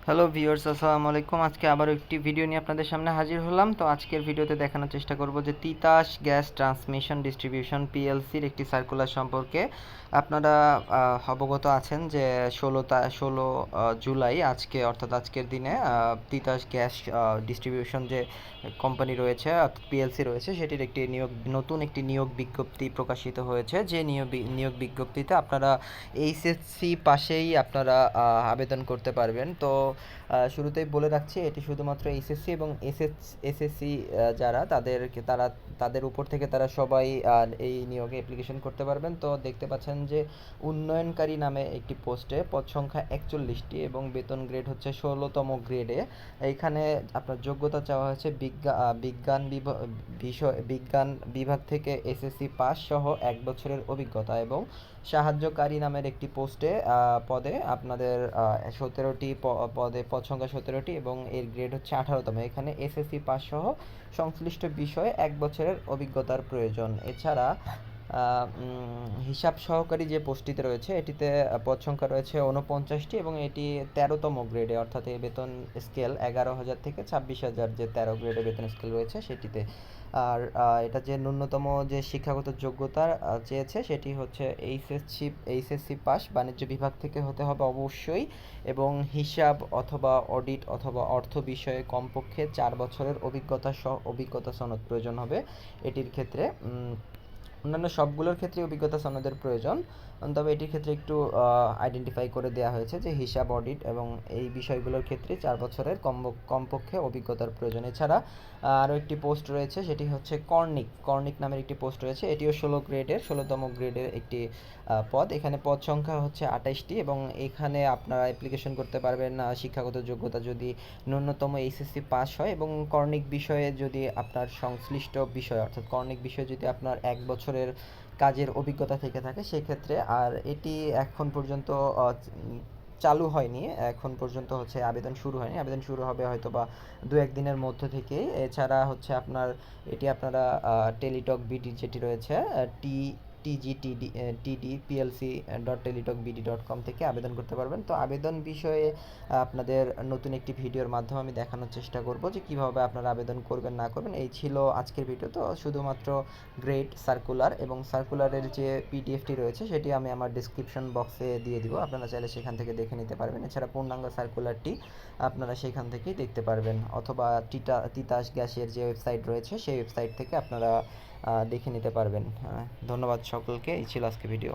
Hello viewers, আসসালামু আলাইকুম। আজকে আবারও একটি ভিডিও নিয়ে আপনাদের সামনে হাজির হলাম। তো আজকের ভিডিওতে দেখানোর চেষ্টা করব যে তিতাস গ্যাস ট্রান্সমিশন ডিস্ট্রিবিউশন পিএলসির একটি সার্কুলার সম্পর্কে। আপনারা অবগত আছেন যে 16 জুলাই আজকে অর্থাৎ আজকের দিনে তিতাস গ্যাস ডিস্ট্রিবিউশন যে কোম্পানি রয়েছে অর্থাৎ পিএলসি রয়েছে সেটির একটি নতুন একটি নিয়োগ বিজ্ঞপ্তি প্রকাশিত হয়েছে। যে নিয়োগ বিজ্ঞপ্তিতে আপনারা এইচএসসি পাশেই আপনারা আবেদন করতে পারবেন। তো শুরুতেই বলে রাখছি, এটি শুধুমাত্র এইচএসসি এবং এসএসসি যারা তাদের উপর থেকে তারা সবাই এই নিয়োগে অ্যাপ্লিকেশন করতে পারবেন। তো দেখতে পাচ্ছেন যে উন্নয়নকারী নামে একটি পোস্টে পদ সংখ্যা 41টি এবং বেতন গ্রেড হচ্ছে 16তম গ্রেডে। এইখানে আপনার যোগ্যতা চাওয়া হয়েছে বিজ্ঞান বিভাগ থেকে এসএসসি পাস সহ 1 বছরের অভিজ্ঞতা এবং সাহায্যকারী নামের একটি পদে আপনাদের 17টি পদে পদ সংখ্যা 17টি এবং এর গ্রেড হচ্ছে 18তম। এখানে এসএসসি পাস সহ সংশ্লিষ্ট বিষয়ে 1 বছরের অভিজ্ঞতার প্রয়োজন। এছাড়া হিসাব সহকারী যে পোস্টটিতে রয়েছে এটিতে পদ সংখ্যা রয়েছে 49টি এবং এটি 13তম গ্রেডে, অর্থাৎ এই বেতন স্কেল 11,000 থেকে 26,000, যে 13 গ্রেডে বেতন স্কেল রয়েছে সেটিতে। আর এটা যে ন্যূনতম যে শিক্ষাগত যোগ্যতা চেয়েছে সেটি হচ্ছে এইচএসসি পাস বাণিজ্য বিভাগ থেকে হতে হবে অবশ্যই, এবং হিসাব অথবা অডিট অথবা অর্থ বিষয়ে কমপক্ষে 4 বছরের অভিজ্ঞতা সনদ প্রয়োজন হবে এটির ক্ষেত্রে। অন্যান্য সবগুলোর ক্ষেত্রে অভিজ্ঞতা সনদের প্রয়োজন, তবে এটির ক্ষেত্রে একটু আইডেন্টিফাই করে দেওয়া হয়েছে যে হিসাব অডিট এবং এই বিষয়গুলোর ক্ষেত্রে 4 বছরের কমপক্ষে অভিজ্ঞতার প্রয়োজন। এছাড়া আরও একটি পোস্ট রয়েছে, সেটি হচ্ছে কর্নিক নামের একটি পোস্ট রয়েছে। এটিও 16তম গ্রেডের একটি পদ। এখানে পদ সংখ্যা হচ্ছে 28টি এবং এখানে আপনারা অ্যাপ্লিকেশন করতে পারবেন শিক্ষাগত যোগ্যতা যদি ন্যূনতম এইচএসসি পাস হয় এবং কর্নিক বিষয়ে যদি আপনার সংশ্লিষ্ট বিষয় অর্থাৎ কর্নিক বিষয়ে যদি আপনার 1 বছরের কাজের অভিজ্ঞতা থেকে থাকে সেক্ষেত্রে। আর এটি এখন পর্যন্ত চালু হয়নি, এখন পর্যন্ত হচ্ছে আবেদন শুরু হয়নি, আবেদন শুরু হবে হয়তো বা 2-1 দিনের মধ্য থেকেই। এছাড়া হচ্ছে আপনারা টেলিটক বিডি যেটি রয়েছে tgtdplc.teletalkbd.com থেকে আবেদন করতে পারবেন। তো আবেদন বিষয়ে আপনাদের নতুন একটি ভিডিওর মাধ্যমে আমি দেখানোর চেষ্টা করব যে কীভাবে আপনারা আবেদন করবেন না করবেন। এই ছিল আজকের ভিডিও। তো শুধুমাত্র গ্রেড সার্কুলার এবং সার্কুলারের যে পিডিএফটি রয়েছে সেটি আমি আমার ডিসক্রিপশন বক্সে দিয়ে দিব, আপনারা চাইলে সেখান থেকে দেখে নিতে পারবেন। এছাড়া পূর্ণাঙ্গ সার্কুলারটি আপনারা সেখান থেকেই দেখতে পারবেন, অথবা তিতাস গ্যাসের যে ওয়েবসাইট রয়েছে সেই ওয়েবসাইট থেকে আপনারা দেখে নিতে পারবেন। ধন্যবাদ সকলকে। এই ছিল আজকে ভিডিও।